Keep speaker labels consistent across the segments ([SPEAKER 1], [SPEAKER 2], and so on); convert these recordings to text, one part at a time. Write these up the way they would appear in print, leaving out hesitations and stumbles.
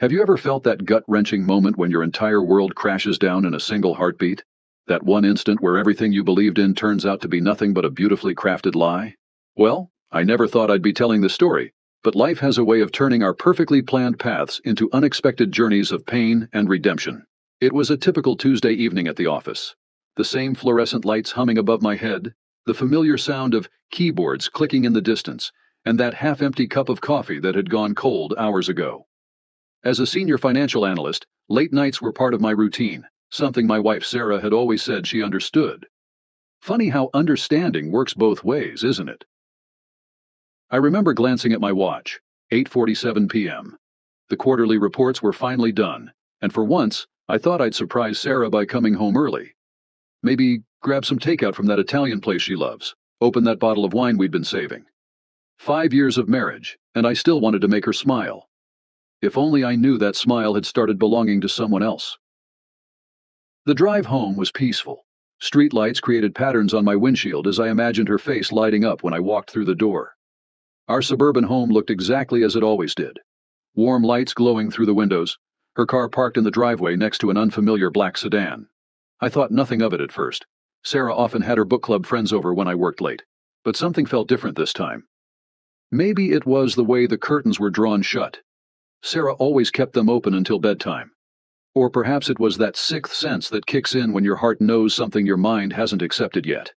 [SPEAKER 1] Have you ever felt that gut-wrenching moment when your entire world crashes down in a single heartbeat? That one instant where everything you believed in turns out to be nothing but a beautifully crafted lie? Well, I never thought I'd be telling this story, but life has a way of turning our perfectly planned paths into unexpected journeys of pain and redemption. It was a typical Tuesday evening at the office. The same fluorescent lights humming above my head, the familiar sound of keyboards clicking in the distance, and that half-empty cup of coffee that had gone cold hours ago. As a senior financial analyst, late nights were part of my routine, something my wife Sarah had always said she understood. Funny how understanding works both ways, isn't it? I remember glancing at my watch, 8:47 p.m. The quarterly reports were finally done, and for once, I thought I'd surprise Sarah by coming home early. Maybe grab some takeout from that Italian place she loves, open that bottle of wine we'd been saving. 5 years of marriage, and I still wanted to make her smile. If only I knew that smile had started belonging to someone else. The drive home was peaceful. Street lights created patterns on my windshield as I imagined her face lighting up when I walked through the door. Our suburban home looked exactly as it always did. Warm lights glowing through the windows, her car parked in the driveway next to an unfamiliar black sedan. I thought nothing of it at first. Sarah often had her book club friends over when I worked late, but something felt different this time. Maybe it was the way the curtains were drawn shut. Sarah always kept them open until bedtime. Or perhaps it was that sixth sense that kicks in when your heart knows something your mind hasn't accepted yet.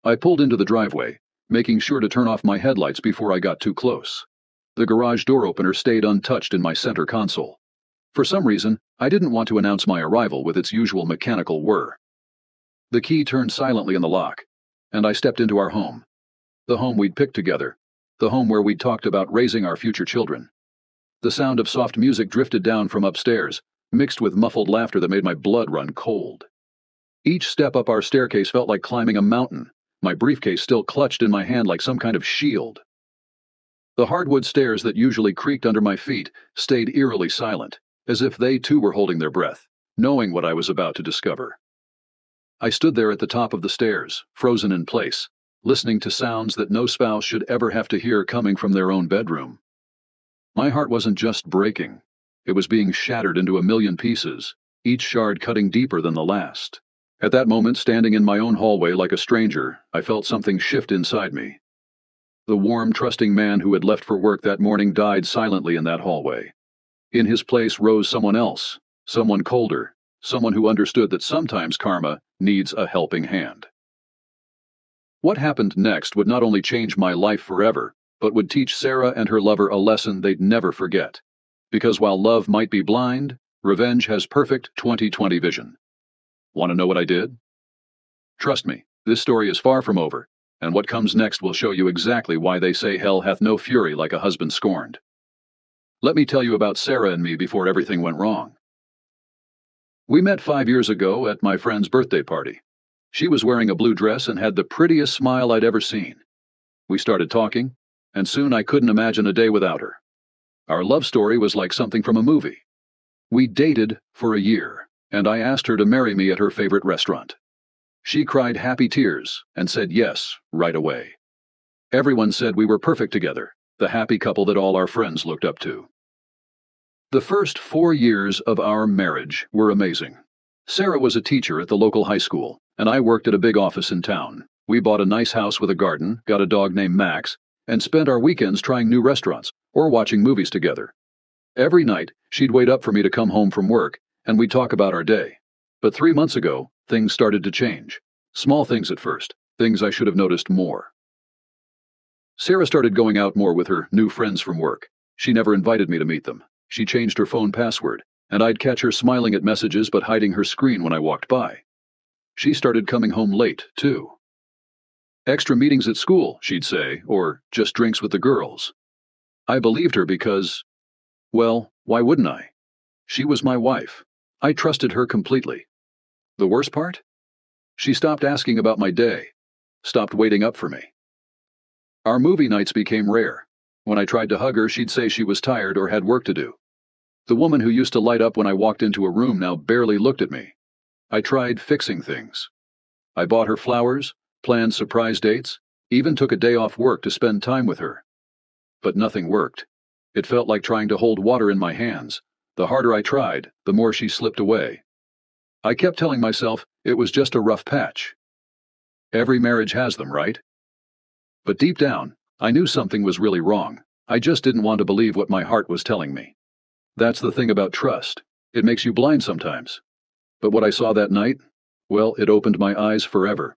[SPEAKER 1] I pulled into the driveway, making sure to turn off my headlights before I got too close. The garage door opener stayed untouched in my center console. For some reason, I didn't want to announce my arrival with its usual mechanical whir. The key turned silently in the lock, and I stepped into our home. The home we'd picked together, the home where we'd talked about raising our future children. The sound of soft music drifted down from upstairs, mixed with muffled laughter that made my blood run cold. Each step up our staircase felt like climbing a mountain, my briefcase still clutched in my hand like some kind of shield. The hardwood stairs that usually creaked under my feet stayed eerily silent, as if they too were holding their breath, knowing what I was about to discover. I stood there at the top of the stairs, frozen in place, listening to sounds that no spouse should ever have to hear coming from their own bedroom. My heart wasn't just breaking, it was being shattered into a million pieces, each shard cutting deeper than the last. At that moment, standing in my own hallway like a stranger, I felt something shift inside me. The warm, trusting man who had left for work that morning died silently in that hallway. In his place rose someone else, someone colder, someone who understood that sometimes karma needs a helping hand. What happened next would not only change my life forever, but would teach Sarah and her lover a lesson they'd never forget. Because while love might be blind, revenge has perfect 20/20 vision. Want to know what I did? Trust me, this story is far from over, and what comes next will show you exactly why they say hell hath no fury like a husband scorned. Let me tell you about Sarah and me before everything went wrong. We met 5 years ago at my friend's birthday party. She was wearing a blue dress and had the prettiest smile I'd ever seen. We started talking, and soon I couldn't imagine a day without her. Our love story was like something from a movie. We dated for a year, and I asked her to marry me at her favorite restaurant. She cried happy tears and said yes right away. Everyone said we were perfect together, the happy couple that all our friends looked up to. The first 4 years of our marriage were amazing. Sarah was a teacher at the local high school, and I worked at a big office in town. We bought a nice house with a garden, got a dog named Max, and spent our weekends trying new restaurants or watching movies together. Every night, she'd wait up for me to come home from work, and we'd talk about our day. But 3 months ago, things started to change. Small things at first, things I should have noticed more. Sarah started going out more with her new friends from work. She never invited me to meet them. She changed her phone password, and I'd catch her smiling at messages but hiding her screen when I walked by. She started coming home late, too. Extra meetings at school, she'd say, or just drinks with the girls. I believed her because, well, why wouldn't I? She was my wife. I trusted her completely. The worst part? She stopped asking about my day, stopped waiting up for me. Our movie nights became rare. When I tried to hug her, she'd say she was tired or had work to do. The woman who used to light up when I walked into a room now barely looked at me. I tried fixing things. I bought her flowers, planned surprise dates, even took a day off work to spend time with her. But nothing worked. It felt like trying to hold water in my hands. The harder I tried, the more she slipped away. I kept telling myself it was just a rough patch. Every marriage has them, right? But deep down, I knew something was really wrong. I just didn't want to believe what my heart was telling me. That's the thing about trust. It makes you blind sometimes. But what I saw that night, well, it opened my eyes forever.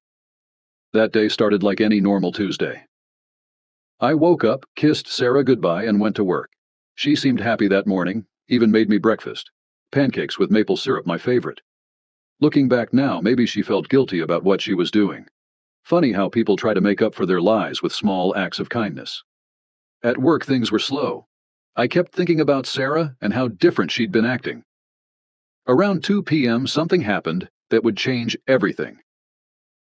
[SPEAKER 1] That day started like any normal Tuesday. I woke up, kissed Sarah goodbye, and went to work. She seemed happy that morning, even made me breakfast. Pancakes with maple syrup, my favorite. Looking back now, maybe she felt guilty about what she was doing. Funny how people try to make up for their lies with small acts of kindness. At work, things were slow. I kept thinking about Sarah and how different she'd been acting. Around 2 p.m., something happened that would change everything.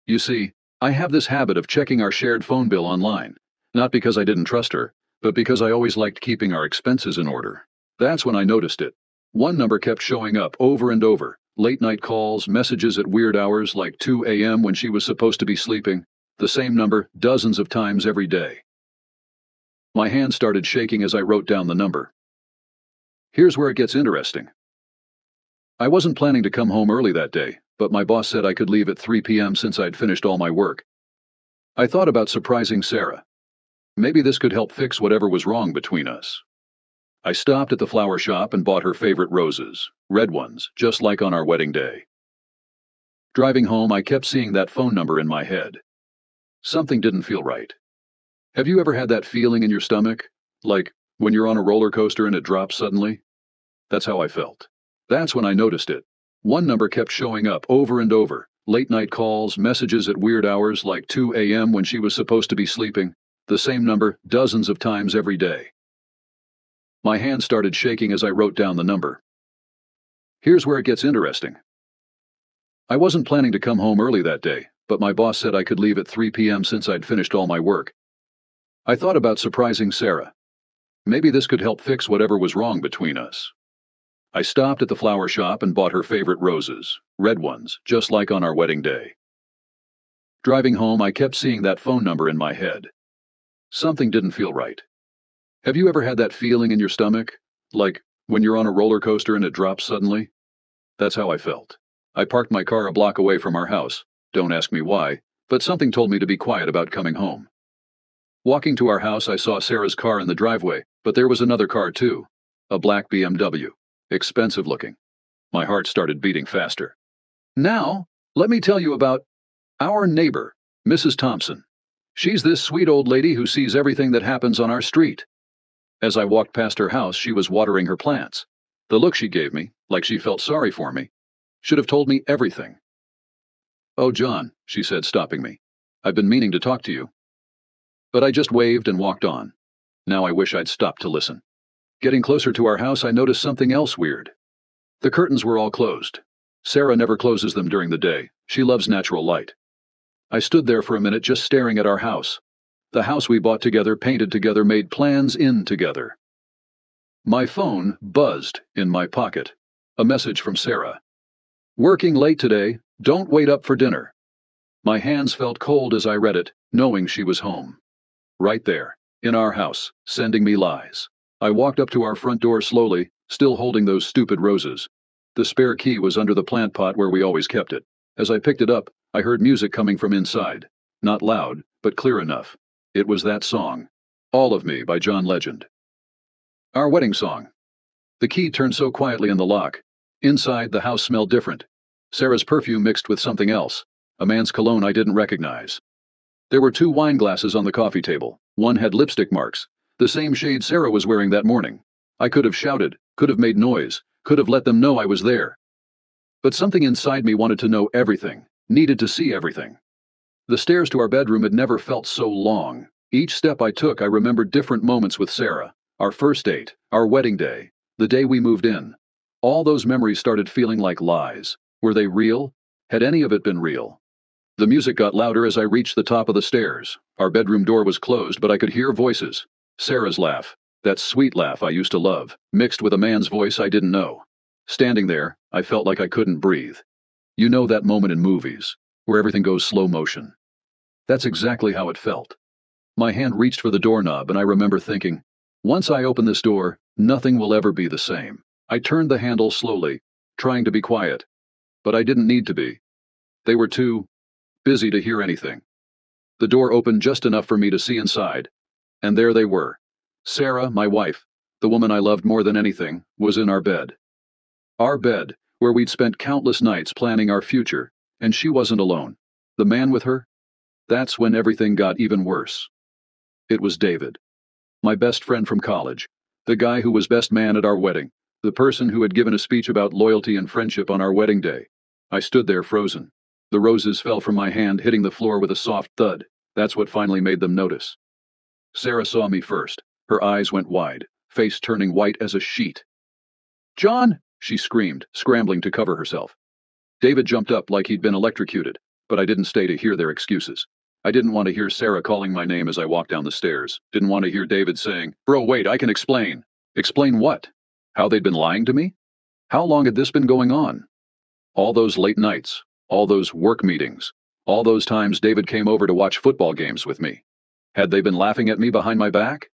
[SPEAKER 1] You see, I have this habit of checking our shared phone bill online, not because I didn't trust her, but because I always liked keeping our expenses in order. That's when I noticed it. One number kept showing up over and over. Late-night calls, messages at weird hours like 2 a.m. when she was supposed to be sleeping. The same number dozens of times every day. My hand started shaking as I wrote down the number. Here's where it gets interesting. I wasn't planning to come home early that day, but my boss said I could leave at 3 p.m. since I'd finished all my work. I thought about surprising Sarah. Maybe this could help fix whatever was wrong between us. I stopped at the flower shop and bought her favorite roses, red ones, just like on our wedding day. Driving home, I kept seeing that phone number in my head. Something didn't feel right. Have you ever had that feeling in your stomach? Like when you're on a roller coaster and it drops suddenly? That's how I felt. That's when I noticed it. One number kept showing up over and over. Late-night calls, messages at weird hours like 2 a.m. when she was supposed to be sleeping. The same number dozens of times every day. My hand started shaking as I wrote down the number. Here's where it gets interesting. I wasn't planning to come home early that day, but my boss said I could leave at 3 p.m. since I'd finished all my work. I thought about surprising Sarah. Maybe this could help fix whatever was wrong between us. I stopped at the flower shop and bought her favorite roses, red ones, just like on our wedding day. Driving home, I kept seeing that phone number in my head. Something didn't feel right. Have you ever had that feeling in your stomach? Like when you're on a roller coaster and it drops suddenly? That's how I felt. I parked my car a block away from our house. Don't ask me why, but something told me to be quiet about coming home. Walking to our house, I saw Sarah's car in the driveway, but there was another car too. A black BMW. Expensive looking. My heart started beating faster. Now, let me tell you about our neighbor, Mrs. Thompson. She's this sweet old lady who sees everything that happens on our street. As I walked past her house, she was watering her plants. The look she gave me, like she felt sorry for me, should have told me everything. "Oh, John," she said, stopping me. "I've been meaning to talk to you." But I just waved and walked on. Now I wish I'd stopped to listen. Getting closer to our house, I noticed something else weird. The curtains were all closed. Sarah never closes them during the day. She loves natural light. I stood there for a minute just staring at our house. The house we bought together, painted together, made plans in together. My phone buzzed in my pocket. A message from Sarah. "Working late today, don't wait up for dinner." My hands felt cold as I read it, knowing she was home. Right there, in our house, sending me lies. I walked up to our front door slowly, still holding those stupid roses. The spare key was under the plant pot where we always kept it. As I picked it up, I heard music coming from inside. Not loud, but clear enough. It was that song, "All of Me" by John Legend. Our wedding song. The key turned so quietly in the lock. Inside, the house smelled different. Sarah's perfume mixed with something else, a man's cologne I didn't recognize. There were 2 wine glasses on the coffee table. One had lipstick marks, the same shade Sarah was wearing that morning. I could have shouted, could have made noise, could have let them know I was there. But something inside me wanted to know everything, needed to see everything. The stairs to our bedroom had never felt so long. Each step I took, I remembered different moments with Sarah. Our first date, our wedding day, the day we moved in. All those memories started feeling like lies. Were they real? Had any of it been real? The music got louder as I reached the top of the stairs. Our bedroom door was closed, but I could hear voices. Sarah's laugh, that sweet laugh I used to love, mixed with a man's voice I didn't know. Standing there, I felt like I couldn't breathe. You know that moment in movies, where everything goes slow motion. That's exactly how it felt. My hand reached for the doorknob, and I remember thinking, Once I open this door, nothing will ever be the same. I turned the handle slowly, trying to be quiet. But I didn't need to be. They were too busy to hear anything. The door opened just enough for me to see inside. And there they were. Sarah, my wife, the woman I loved more than anything, was in our bed. Our bed, where we'd spent countless nights planning our future, and she wasn't alone. The man with her? That's when everything got even worse. It was David. My best friend from college. The guy who was best man at our wedding. The person who had given a speech about loyalty and friendship on our wedding day. I stood there frozen. The roses fell from my hand, hitting the floor with a soft thud. That's what finally made them notice. Sarah saw me first. Her eyes went wide, face turning white as a sheet. "John!" she screamed, scrambling to cover herself. David jumped up like he'd been electrocuted, but I didn't stay to hear their excuses. I didn't want to hear Sarah calling my name as I walked down the stairs. Didn't want to hear David saying, "Bro, wait, I can explain." Explain what? How they'd been lying to me? How long had this been going on? All those late nights, all those work meetings, all those times David came over to watch football games with me. Had they been laughing at me behind my back?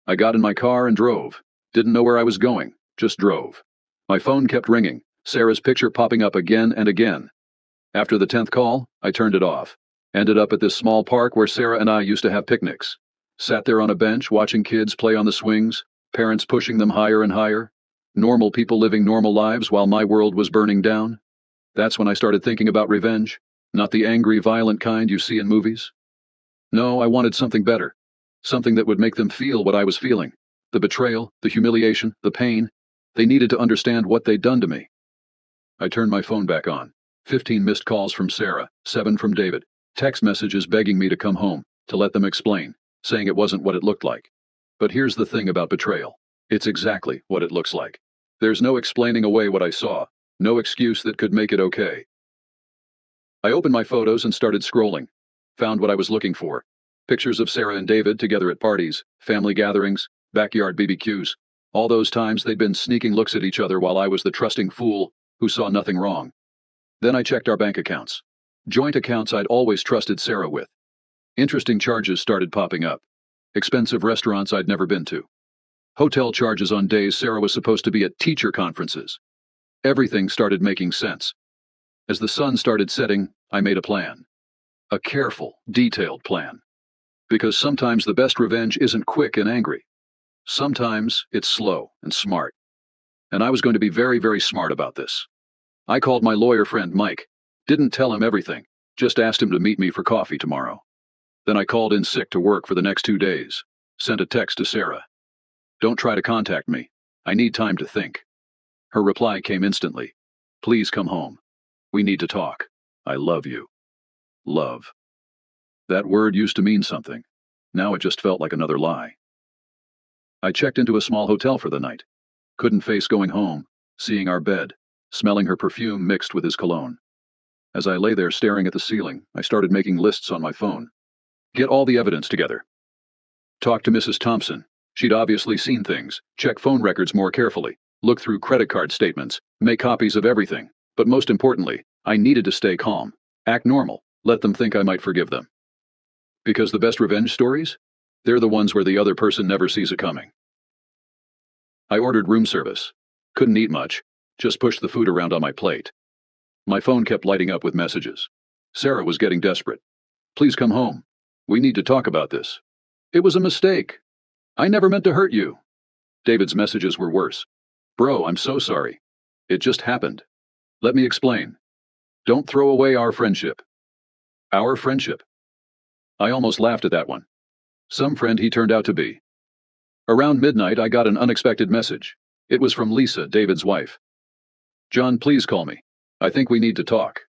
[SPEAKER 1] I got in my car and drove. Didn't know where I was going, just drove. My phone kept ringing, Sarah's picture popping up again and again. After the 10th call, I turned it off. Ended up at this small park where Sarah and I used to have picnics. Sat there on a bench watching kids play on the swings, parents pushing them higher and higher. Normal people living normal lives while my world was burning down. That's when I started thinking about revenge, not the angry, violent kind you see in movies. No, I wanted something better. Something that would make them feel what I was feeling. The betrayal, the humiliation, the pain. They needed to understand what they'd done to me. I turned my phone back on. 15 missed calls from Sarah, 7 from David. Text messages begging me to come home, to let them explain, saying it wasn't what it looked like. But here's the thing about betrayal. It's exactly what it looks like. There's no explaining away what I saw, no excuse that could make it okay. I opened my photos and started scrolling. Found what I was looking for. Pictures of Sarah and David together at parties, family gatherings, backyard BBQs. All those times they'd been sneaking looks at each other while I was the trusting fool who saw nothing wrong. Then I checked our bank accounts. Joint accounts I'd always trusted Sarah with. Interesting charges started popping up. Expensive restaurants I'd never been to. Hotel charges on days Sarah was supposed to be at teacher conferences. Everything started making sense. As the sun started setting, I made a plan. A careful, detailed plan. Because sometimes the best revenge isn't quick and angry. Sometimes it's slow and smart. And I was going to be very, very smart about this. I called my lawyer friend Mike. Didn't tell him everything, just asked him to meet me for coffee tomorrow. Then I called in sick to work for the next 2 days. Sent a text to Sarah. "Don't try to contact me. I need time to think." Her reply came instantly. "Please come home. We need to talk. I love you." Love. That word used to mean something. Now it just felt like another lie. I checked into a small hotel for the night. Couldn't face going home, seeing our bed, smelling her perfume mixed with his cologne. As I lay there staring at the ceiling, I started making lists on my phone. Get all the evidence together. Talk to Mrs. Thompson. She'd obviously seen things. Check phone records more carefully. Look through credit card statements. Make copies of everything. But most importantly, I needed to stay calm. Act normal. Let them think I might forgive them. Because the best revenge stories? They're the ones where the other person never sees it coming. I ordered room service. Couldn't eat much. Just pushed the food around on my plate. My phone kept lighting up with messages. Sarah was getting desperate. "Please come home. We need to talk about this. It was a mistake. I never meant to hurt you." David's messages were worse. "Bro, I'm so sorry. It just happened. Let me explain. Don't throw away our friendship." Our friendship. I almost laughed at that one. Some friend he turned out to be. Around midnight, I got an unexpected message. It was from Lisa, David's wife. "John, please call me. I think we need to talk."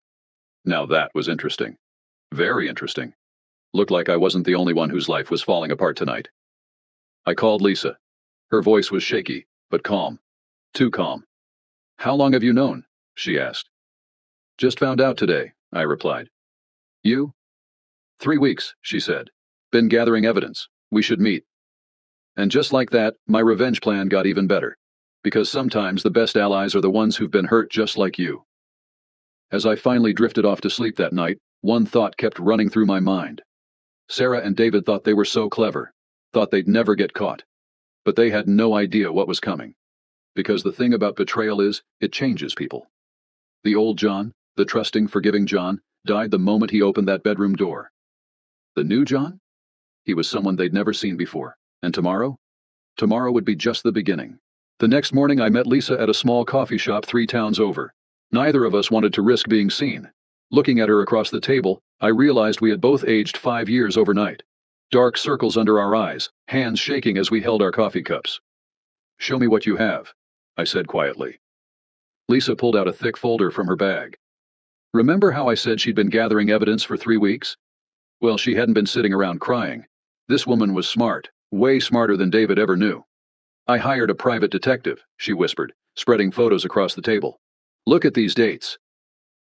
[SPEAKER 1] Now that was interesting. Very interesting. Looked like I wasn't the only one whose life was falling apart tonight. I called Lisa. Her voice was shaky, but calm. Too calm. "How long have you known?" she asked. "Just found out today," I replied. "You?" "3 weeks," she said. "Been gathering evidence. We should meet." And just like that, my revenge plan got even better. Because sometimes the best allies are the ones who've been hurt just like you. As I finally drifted off to sleep that night, one thought kept running through my mind. Sarah and David thought they were so clever, thought they'd never get caught. But they had no idea what was coming. Because the thing about betrayal is, it changes people. The old John, the trusting, forgiving John, died the moment he opened that bedroom door. The new John? He was someone they'd never seen before. And tomorrow? Tomorrow would be just the beginning. The next morning I met Lisa at a small coffee shop 3 towns over. Neither of us wanted to risk being seen. Looking at her across the table, I realized we had both aged 5 years overnight. Dark circles under our eyes, hands shaking as we held our coffee cups. "Show me what you have," I said quietly. Lisa pulled out a thick folder from her bag. Remember how I said she'd been gathering evidence for 3 weeks? Well, she hadn't been sitting around crying. This woman was smart, way smarter than David ever knew. "I hired a private detective," she whispered, spreading photos across the table. "Look at these dates."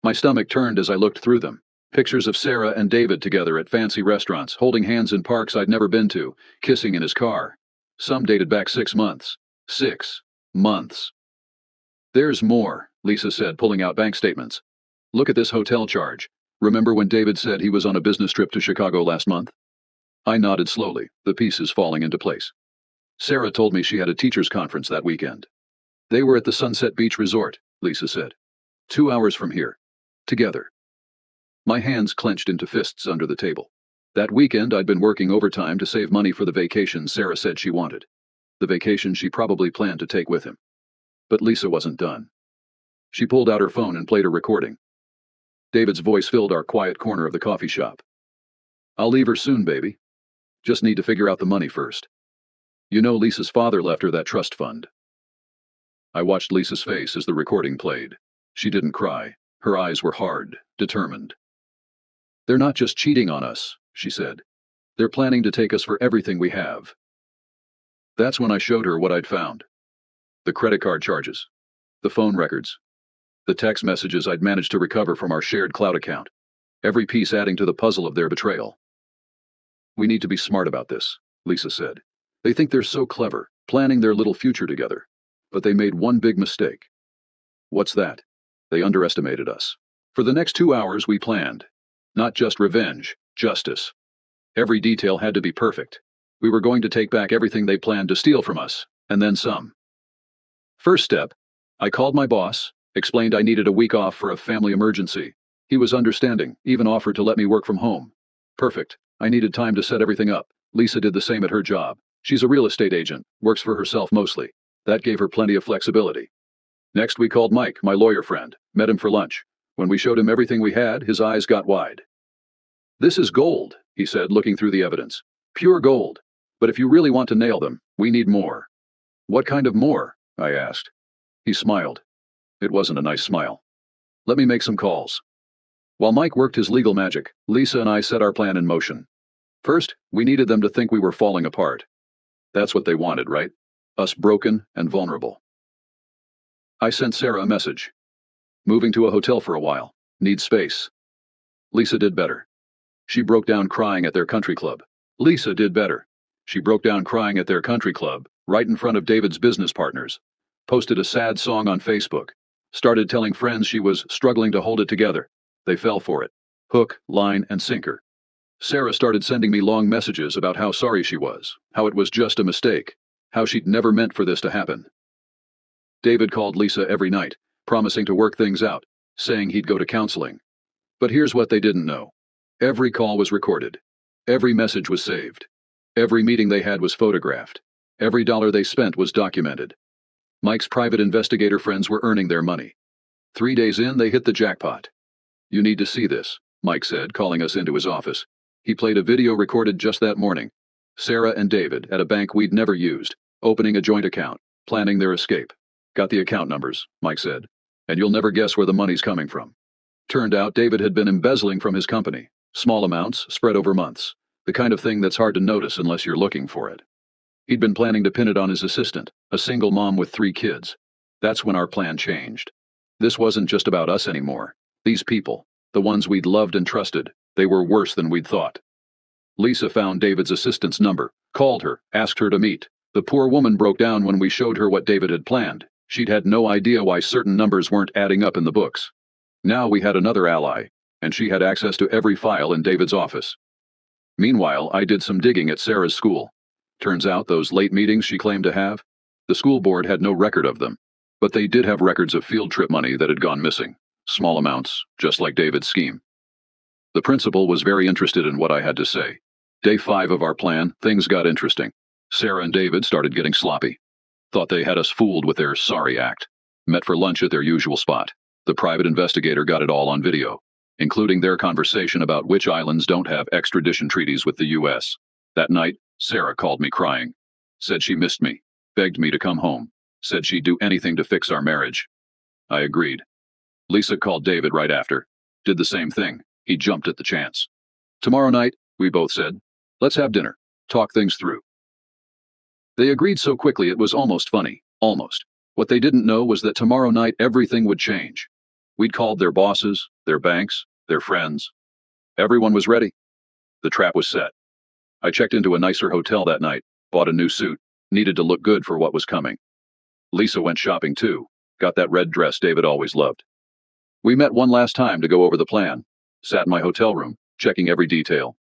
[SPEAKER 1] My stomach turned as I looked through them. Pictures of Sarah and David together at fancy restaurants, holding hands in parks I'd never been to, kissing in his car. Some dated back 6 months. 6 months. "There's more," Lisa said, pulling out bank statements. "Look at this hotel charge. Remember when David said he was on a business trip to Chicago last month?" I nodded slowly, the pieces falling into place. "Sarah told me she had a teachers' conference that weekend. They were at the Sunset Beach Resort," Lisa said. 2 hours from here. Together." My hands clenched into fists under the table. That weekend I'd been working overtime to save money for the vacation Sarah said she wanted. The vacation she probably planned to take with him. But Lisa wasn't done. She pulled out her phone and played a recording. David's voice filled our quiet corner of the coffee shop. "I'll leave her soon, baby. Just need to figure out the money first. You know Lisa's father left her that trust fund." I watched Lisa's face as the recording played. She didn't cry. Her eyes were hard, determined. "They're not just cheating on us," she said. "They're planning to take us for everything we have." That's when I showed her what I'd found. The credit card charges. The phone records. The text messages I'd managed to recover from our shared cloud account. Every piece adding to the puzzle of their betrayal. "We need to be smart about this," Lisa said. "They think they're so clever, planning their little future together. But they made one big mistake." "What's that?" "They underestimated us. For the next 2 hours we planned. Not just revenge, justice. Every detail had to be perfect. We were going to take back everything they planned to steal from us, and then some. First step, I called my boss, explained I needed a week off for a family emergency. He was understanding, even offered to let me work from home. Perfect. I needed time to set everything up. Lisa did the same at her job. She's a real estate agent, works for herself mostly. That gave her plenty of flexibility. Next we called Mike, my lawyer friend, met him for lunch. When we showed him everything we had, his eyes got wide. "This is gold," he said, looking through the evidence. "Pure gold. But if you really want to nail them, we need more." "What kind of more?" I asked. He smiled. It wasn't a nice smile. "Let me make some calls." While Mike worked his legal magic, Lisa and I set our plan in motion. First, we needed them to think we were falling apart. That's what they wanted, right? Us broken and vulnerable. I sent Sarah a message. "Moving to a hotel for a while. Need space." Lisa did better. She broke down crying at their country club. Lisa did better. She broke down crying at their country club, right in front of David's business partners. Posted a sad song on Facebook. Started telling friends she was struggling to hold it together. They fell for it. Hook, line, and sinker. Sarah started sending me long messages about how sorry she was, how it was just a mistake, how she'd never meant for this to happen. David called Lisa every night, promising to work things out, saying he'd go to counseling. But here's what they didn't know. Every call was recorded. Every message was saved. Every meeting they had was photographed. Every dollar they spent was documented. Mike's private investigator friends were earning their money. 3 days in, they hit the jackpot. "You need to see this," Mike said, calling us into his office. He played a video recorded just that morning. Sarah and David, at a bank we'd never used, opening a joint account, planning their escape. "Got the account numbers," Mike said. "And you'll never guess where the money's coming from." Turned out David had been embezzling from his company. Small amounts, spread over months. The kind of thing that's hard to notice unless you're looking for it. He'd been planning to pin it on his assistant, a single mom with 3 kids. That's when our plan changed. This wasn't just about us anymore. These people, the ones we'd loved and trusted, they were worse than we'd thought. Lisa found David's assistant's number, called her, asked her to meet. The poor woman broke down when we showed her what David had planned. She'd had no idea why certain numbers weren't adding up in the books. Now we had another ally, and she had access to every file in David's office. Meanwhile, I did some digging at Sarah's school. Turns out those late meetings she claimed to have, the school board had no record of them. But they did have records of field trip money that had gone missing. Small amounts, just like David's scheme. The principal was very interested in what I had to say. Day 5 of our plan, things got interesting. Sarah and David started getting sloppy. Thought they had us fooled with their sorry act. Met for lunch at their usual spot. The private investigator got it all on video, including their conversation about which islands don't have extradition treaties with the U.S. That night, Sarah called me crying. Said she missed me. Begged me to come home. Said she'd do anything to fix our marriage. I agreed. Lisa called David right after. Did the same thing. He jumped at the chance. Tomorrow night, we both said, let's have dinner. Talk things through. They agreed so quickly it was almost funny. Almost. What they didn't know was that tomorrow night everything would change. We'd called their bosses, their banks, their friends. Everyone was ready. The trap was set. I checked into a nicer hotel that night, bought a new suit, needed to look good for what was coming. Lisa went shopping too, got that red dress David always loved. We met one last time to go over the plan. Sat in my hotel room, checking every detail.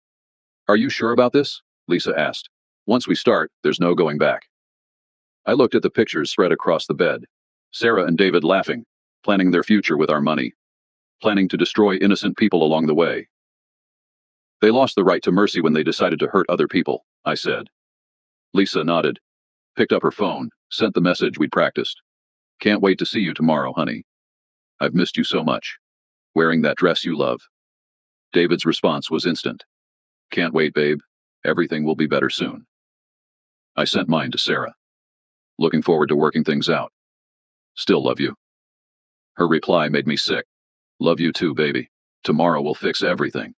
[SPEAKER 1] Are you sure about this? Lisa asked. Once we start, there's no going back. I looked at the pictures spread across the bed. Sarah and David laughing, planning their future with our money. Planning to destroy innocent people along the way. They lost the right to mercy when they decided to hurt other people, I said. Lisa nodded. Picked up her phone, sent the message we'd practiced. Can't wait to see you tomorrow, honey. I've missed you so much. Wearing that dress you love. David's response was instant. Can't wait, babe. Everything will be better soon. I sent mine to Sarah. Looking forward to working things out. Still love you. Her reply made me sick. Love you too, baby. Tomorrow we'll fix everything.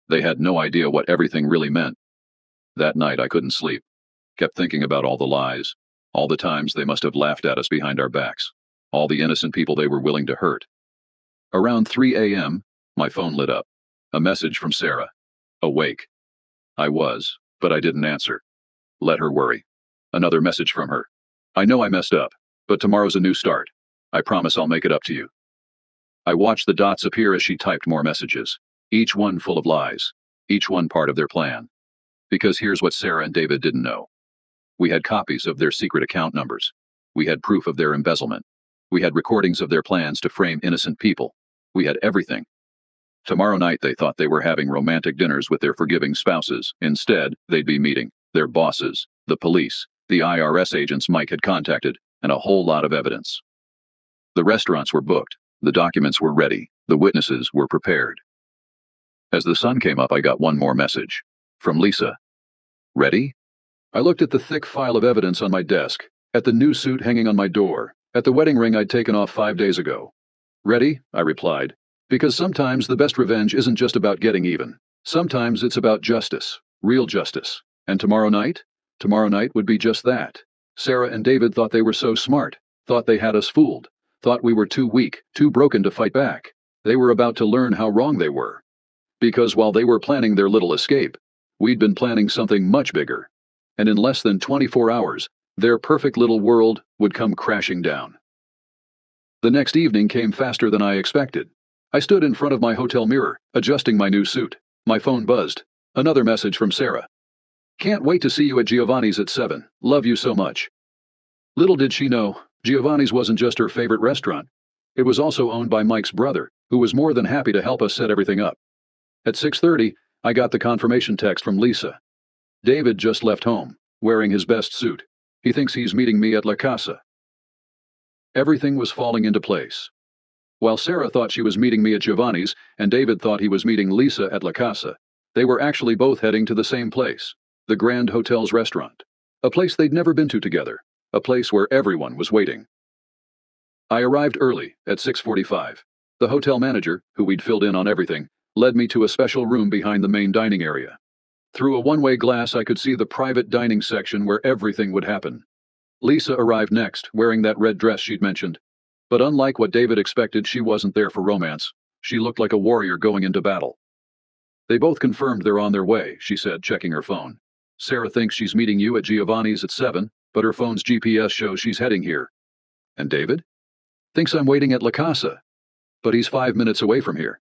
[SPEAKER 1] They had no idea what everything really meant. That night I couldn't sleep. Kept thinking about all the lies, all the times they must have laughed at us behind our backs, all the innocent people they were willing to hurt. Around 3 a.m., my phone lit up. A message from Sarah. Awake. I was, but I didn't answer. Let her worry. Another message from her. I know I messed up, but tomorrow's a new start. I promise I'll make it up to you. I watched the dots appear as she typed more messages, each one full of lies, each one part of their plan. Because here's what Sarah and David didn't know. We had copies of their secret account numbers. We had proof of their embezzlement. We had recordings of their plans to frame innocent people. We had everything. Tomorrow night they thought they were having romantic dinners with their forgiving spouses. Instead, they'd be meeting their bosses, the police, the IRS agents Mike had contacted, and a whole lot of evidence. The restaurants were booked, the documents were ready, the witnesses were prepared. As the sun came up, I got one more message. From Lisa. Ready? I looked at the thick file of evidence on my desk, at the new suit hanging on my door, at the wedding ring I'd taken off 5 days ago. Ready? I replied. Because sometimes the best revenge isn't just about getting even. Sometimes it's about justice, real justice. And tomorrow night? Tomorrow night would be just that. Sarah and David thought they were so smart, thought they had us fooled, thought we were too weak, too broken to fight back. They were about to learn how wrong they were. Because while they were planning their little escape, we'd been planning something much bigger. And in less than 24 hours, their perfect little world would come crashing down. The next evening came faster than I expected. I stood in front of my hotel mirror, adjusting my new suit. My phone buzzed. Another message from Sarah. Can't wait to see you at Giovanni's at 7. Love you so much. Little did she know, Giovanni's wasn't just her favorite restaurant. It was also owned by Mike's brother, who was more than happy to help us set everything up. At 6:30, I got the confirmation text from Lisa. David just left home, wearing his best suit. He thinks he's meeting me at La Casa. Everything was falling into place. While Sarah thought she was meeting me at Giovanni's and David thought he was meeting Lisa at La Casa, they were actually both heading to the same place, the Grand Hotel's restaurant. A place they'd never been to together, a place where everyone was waiting. I arrived early, at 6:45. The hotel manager, who we'd filled in on everything, led me to a special room behind the main dining area. Through a one-way glass I could see the private dining section where everything would happen. Lisa arrived next, wearing that red dress she'd mentioned. But unlike what David expected, she wasn't there for romance. She looked like a warrior going into battle. They both confirmed they're on their way, she said, checking her phone. Sarah thinks she's meeting you at Giovanni's at 7, but her phone's GPS shows she's heading here. And David? Thinks I'm waiting at La Casa. But he's 5 minutes away from here.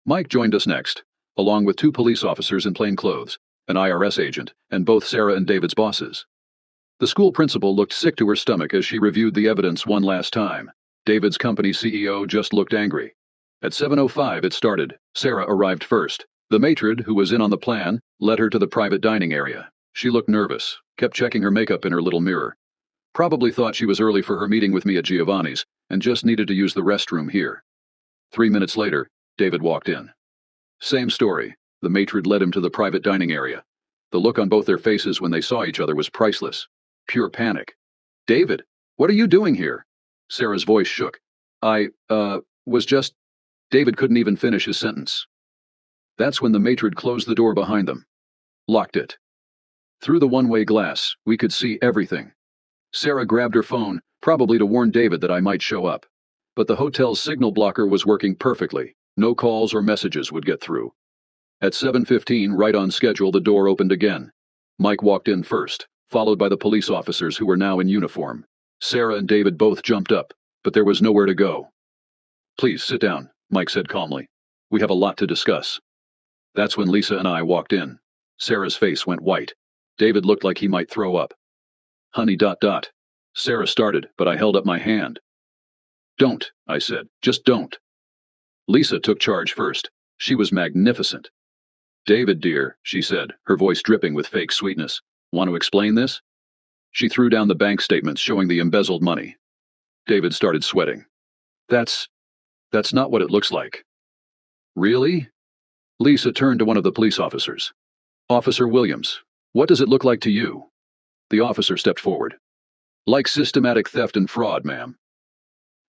[SPEAKER 1] Mike joined us next, along with 2 police officers in plain clothes, an IRS agent, and both Sarah and David's bosses. The school principal looked sick to her stomach as she reviewed the evidence one last time. David's company CEO just looked angry. At 7:05 it started. Sarah arrived first. The matron, who was in on the plan, led her to the private dining area. She looked nervous, kept checking her makeup in her little mirror. Probably thought she was early for her meeting with me at Giovanni's, and just needed to use the restroom here. 3 minutes later, David walked in. Same story. The matron led him to the private dining area. The look on both their faces when they saw each other was priceless. Pure panic. "David, what are you doing here?" Sarah's voice shook. I was just..." David couldn't even finish his sentence. That's when the matron closed the door behind them. Locked it. Through the one-way glass, we could see everything. Sarah grabbed her phone, probably to warn David that I might show up. But the hotel's signal blocker was working perfectly. No calls or messages would get through. At 7:15, right on schedule, the door opened again. Mike walked in first, followed by the police officers who were now in uniform. Sarah and David both jumped up, but there was nowhere to go. "Please sit down," Mike said calmly. "We have a lot to discuss." That's when Lisa and I walked in. Sarah's face went white. David looked like he might throw up. "Honey, .. Sarah started, but I held up my hand. "Don't," I said. "Just don't." Lisa took charge first. She was magnificent. "David, dear," she said, her voice dripping with fake sweetness. "Want to explain this?" She threw down the bank statements showing the embezzled money. David started sweating. That's not what it looks like." "Really?" Lisa turned to one of the police officers. "Officer Williams, what does it look like to you?" The officer stepped forward. "Like systematic theft and fraud, ma'am."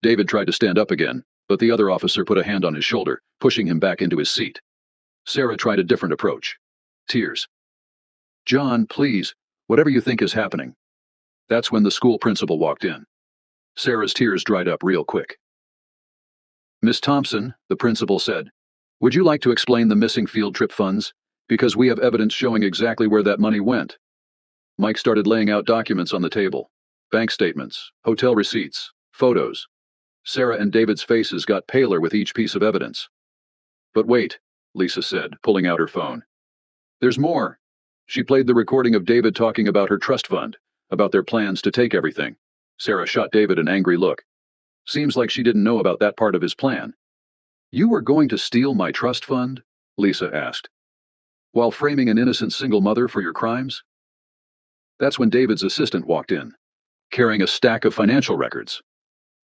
[SPEAKER 1] David tried to stand up again, but the other officer put a hand on his shoulder, pushing him back into his seat. Sarah tried a different approach. Tears. "John, please, whatever you think is happening." That's when the school principal walked in. Sarah's tears dried up real quick. "Miss Thompson," the principal said, "would you like to explain the missing field trip funds? Because we have evidence showing exactly where that money went." Mike started laying out documents on the table. Bank statements, hotel receipts, photos. Sarah and David's faces got paler with each piece of evidence. "But wait," Lisa said, pulling out her phone. "There's more." She played the recording of David talking about her trust fund, about their plans to take everything. Sarah shot David an angry look. Seems like she didn't know about that part of his plan. "You were going to steal my trust fund?" Lisa asked. "While framing an innocent single mother for your crimes?" That's when David's assistant walked in, carrying a stack of financial records.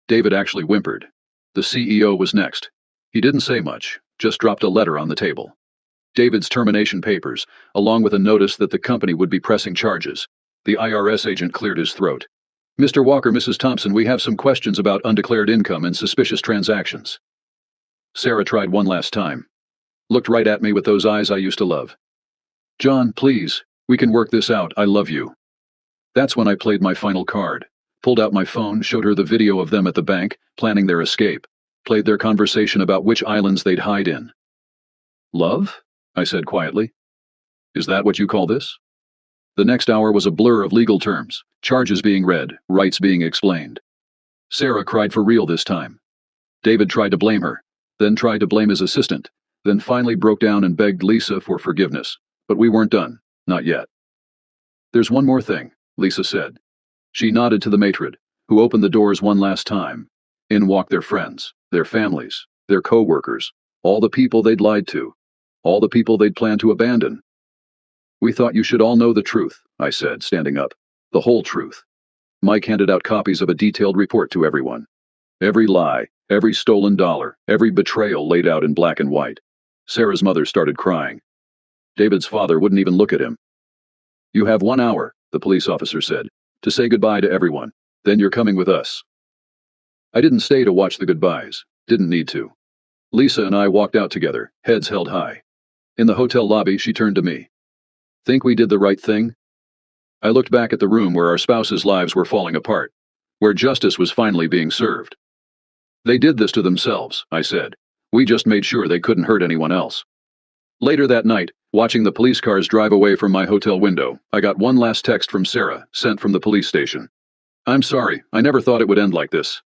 [SPEAKER 1] David actually whimpered. The CEO was next. He didn't say much, just dropped a letter on the table. David's termination papers, along with a notice that the company would be pressing charges. The IRS agent cleared his throat. "Mr. Walker, Mrs. Thompson, we have some questions about undeclared income and suspicious transactions." Sarah tried one last time. Looked right at me with those eyes I used to love. "John, please, we can work this out, I love you." That's when I played my final card. Pulled out my phone, showed her the video of them at the bank, planning their escape. Played their conversation about which islands they'd hide in. "Love?" I said quietly. "Is that what you call this?" The next hour was a blur of legal terms, charges being read, rights being explained. Sarah cried for real this time. David tried to blame her, then tried to blame his assistant, then finally broke down and begged Lisa for forgiveness. But we weren't done, not yet. "There's one more thing," Lisa said. She nodded to the matron, who opened the doors one last time. In walked their friends, their families, their co-workers, all the people they'd lied to, all the people they'd planned to abandon. "We thought you should all know the truth," I said, standing up. "The whole truth." Mike handed out copies of a detailed report to everyone. Every lie, every stolen dollar, every betrayal laid out in black and white. Sarah's mother started crying. David's father wouldn't even look at him. "You have 1 hour," the police officer said, "to say goodbye to everyone. Then you're coming with us." I didn't stay to watch the goodbyes. Didn't need to. Lisa and I walked out together, heads held high. In the hotel lobby, she turned to me. "Think we did the right thing?" I looked back at the room where our spouses' lives were falling apart, where justice was finally being served. "They did this to themselves," I said. "We just made sure they couldn't hurt anyone else." Later that night, watching the police cars drive away from my hotel window, I got one last text from Sarah, sent from the police station. "I'm sorry, I never thought it would end like this."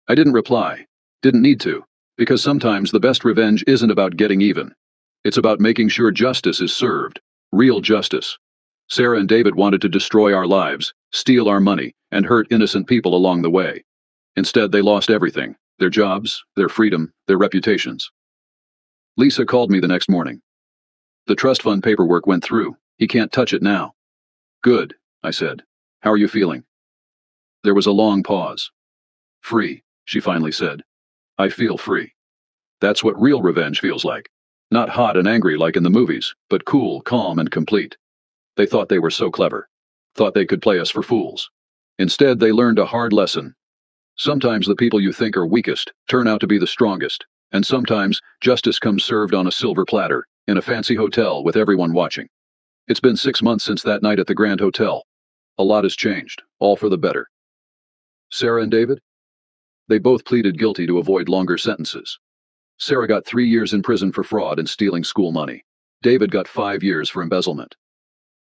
[SPEAKER 1] I didn't reply. Didn't need to, because sometimes the best revenge isn't about getting even. It's about making sure justice is served. Real justice. Sarah and David wanted to destroy our lives, steal our money, and hurt innocent people along the way. Instead, they lost everything: their jobs, their freedom, their reputations. Lisa called me the next morning. The trust fund paperwork went through. He can't touch it now. Good, I said. How are you feeling? There was a long pause. Free, she finally said. I feel free. That's what real revenge feels like. Not hot and angry like in the movies, but cool, calm, and complete. They thought they were so clever. Thought they could play us for fools. Instead, they learned a hard lesson. Sometimes the people you think are weakest turn out to be the strongest, and sometimes justice comes served on a silver platter, in a fancy hotel with everyone watching. It's been 6 months since that night at the Grand Hotel. A lot has changed, all for the better. Sarah and David? They both pleaded guilty to avoid longer sentences. Sarah got 3 years in prison for fraud and stealing school money. David got 5 years for embezzlement.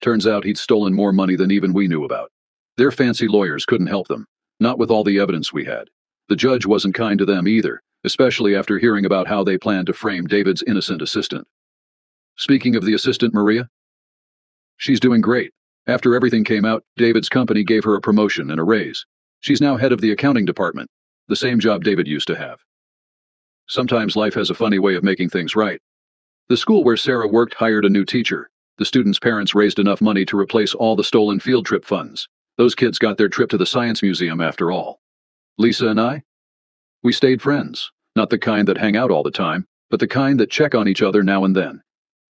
[SPEAKER 1] Turns out he'd stolen more money than even we knew about. Their fancy lawyers couldn't help them, not with all the evidence we had. The judge wasn't kind to them either, especially after hearing about how they planned to frame David's innocent assistant. Speaking of the assistant, Maria? She's doing great. After everything came out, David's company gave her a promotion and a raise. She's now head of the accounting department, the same job David used to have. Sometimes life has a funny way of making things right. The school where Sarah worked hired a new teacher. The students' parents raised enough money to replace all the stolen field trip funds. Those kids got their trip to the science museum after all. Lisa and I? We stayed friends, not the kind that hang out all the time, but the kind that check on each other now and then.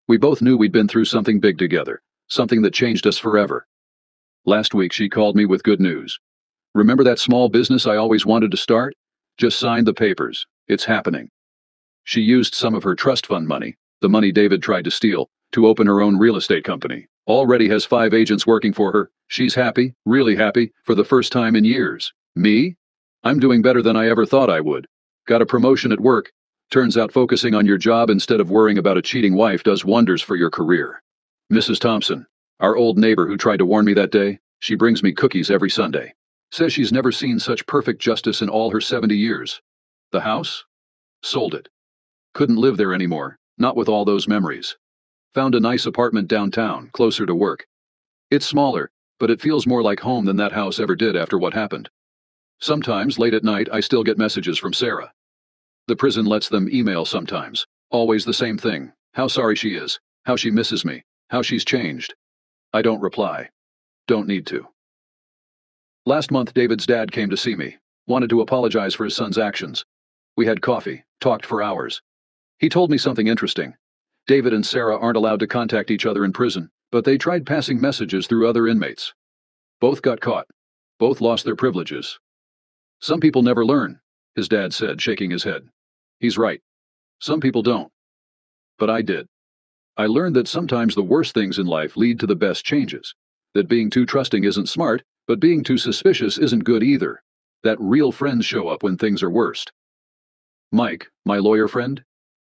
[SPEAKER 1] We both knew we'd been through something big together, something that changed us forever. Last week she called me with good news. Remember that small business I always wanted to start? Just signed the papers. It's happening. She used some of her trust fund money, the money David tried to steal, to open her own real estate company. Already has 5 agents working for her. She's happy, really happy, for the first time in years. Me? I'm doing better than I ever thought I would. Got a promotion at work. Turns out focusing on your job instead of worrying about a cheating wife does wonders for your career. Mrs. Thompson, our old neighbor who tried to warn me that day, she brings me cookies every Sunday. Says she's never seen such perfect justice in all her 70 years. The house? Sold it. Couldn't live there anymore, not with all those memories. Found a nice apartment downtown, closer to work. It's smaller, but it feels more like home than that house ever did after what happened. Sometimes, late at night, I still get messages from Sarah. The prison lets them email sometimes. Always the same thing. How sorry she is. How she misses me. How she's changed. I don't reply. Don't need to. Last month, David's dad came to see me. Wanted to apologize for his son's actions. We had coffee, talked for hours. He told me something interesting. David and Sarah aren't allowed to contact each other in prison, but they tried passing messages through other inmates. Both got caught. Both lost their privileges. Some people never learn, his dad said, shaking his head. He's right. Some people don't. But I did. I learned that sometimes the worst things in life lead to the best changes. That being too trusting isn't smart, but being too suspicious isn't good either. That real friends show up when things are worst. Mike, my lawyer friend,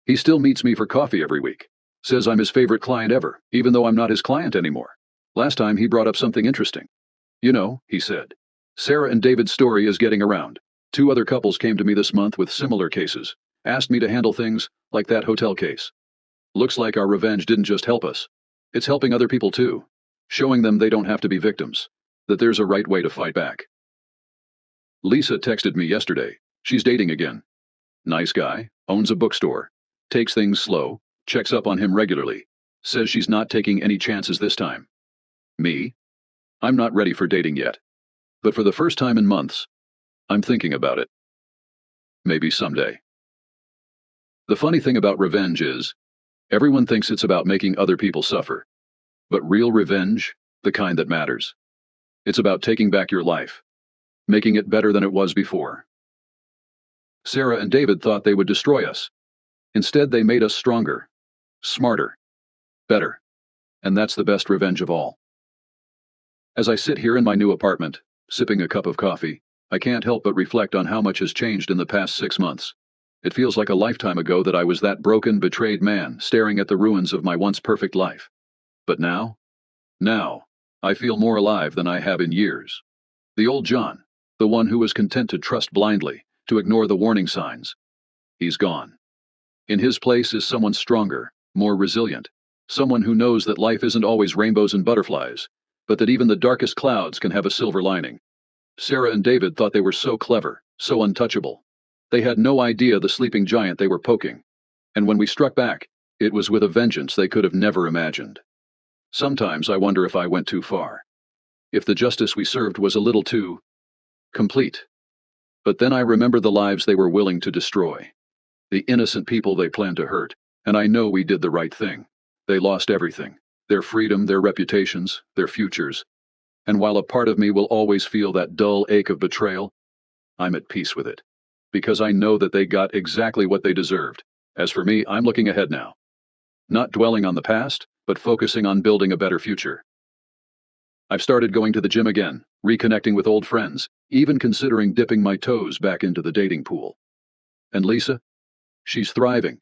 [SPEAKER 1] he still meets me for coffee every week. Says I'm his favorite client ever, even though I'm not his client anymore. Last time he brought up something interesting. You know, he said, Sarah and David's story is getting around. 2 other couples came to me this month with similar cases. Asked me to handle things like that hotel case. Looks like our revenge didn't just help us. It's helping other people too. Showing them they don't have to be victims. That there's a right way to fight back. Lisa texted me yesterday. She's dating again. Nice guy, owns a bookstore. Takes things slow, checks up on him regularly. Says she's not taking any chances this time. Me? I'm not ready for dating yet. But for the first time in months, I'm thinking about it. Maybe someday. The funny thing about revenge is, everyone thinks it's about making other people suffer. But real revenge, the kind that matters. It's about taking back your life. Making it better than it was before. Sarah and David thought they would destroy us. Instead, they made us stronger, smarter, better. And that's the best revenge of all. As I sit here in my new apartment, sipping a cup of coffee, I can't help but reflect on how much has changed in the past 6 months. It feels like a lifetime ago that I was that broken, betrayed man staring at the ruins of my once perfect life. But now, I feel more alive than I have in years. The old John, the one who was content to trust blindly, to ignore the warning signs. He's gone. In his place is someone stronger, more resilient, Someone who knows that life isn't always rainbows and butterflies, but that even the darkest clouds can have a silver lining. Sarah and David thought they were so clever, so untouchable. They had no idea the sleeping giant they were poking. And when we struck back, it was with a vengeance they could have never imagined. Sometimes I wonder if I went too far. If the justice we served was a little too complete. But then I remember the lives they were willing to destroy. The innocent people they planned to hurt, and I know we did the right thing. They lost everything. Their freedom, their reputations, their futures. And while a part of me will always feel that dull ache of betrayal, I'm at peace with it. Because I know that they got exactly what they deserved. As for me, I'm looking ahead now. Not dwelling on the past, but focusing on building a better future. I've started going to the gym again, reconnecting with old friends, even considering dipping my toes back into the dating pool. And Lisa? She's thriving.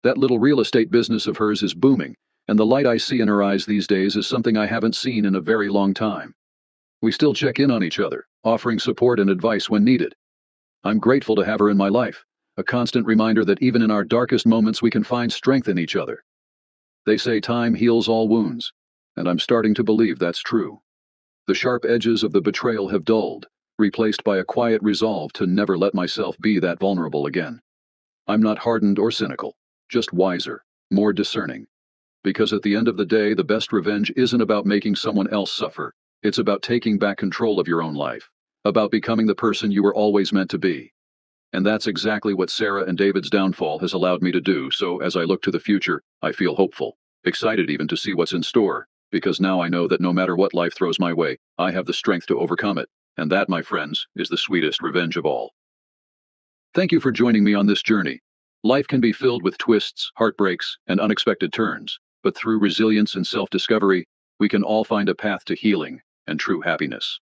[SPEAKER 1] That little real estate business of hers is booming, and the light I see in her eyes these days is something I haven't seen in a very long time. We still check in on each other, offering support and advice when needed. I'm grateful to have her in my life, a constant reminder that even in our darkest moments we can find strength in each other. They say time heals all wounds, and I'm starting to believe that's true. The sharp edges of the betrayal have dulled, replaced by a quiet resolve to never let myself be that vulnerable again. I'm not hardened or cynical, just wiser, more discerning. Because at the end of the day, the best revenge isn't about making someone else suffer. It's about taking back control of your own life, about becoming the person you were always meant to be. And that's exactly what Sarah and David's downfall has allowed me to do, so as I look to the future, I feel hopeful, excited even to see what's in store, because now I know that no matter what life throws my way, I have the strength to overcome it, and that, my friends, is the sweetest revenge of all. Thank you for joining me on this journey. Life can be filled with twists, heartbreaks, and unexpected turns, but through resilience and self-discovery, we can all find a path to healing and true happiness.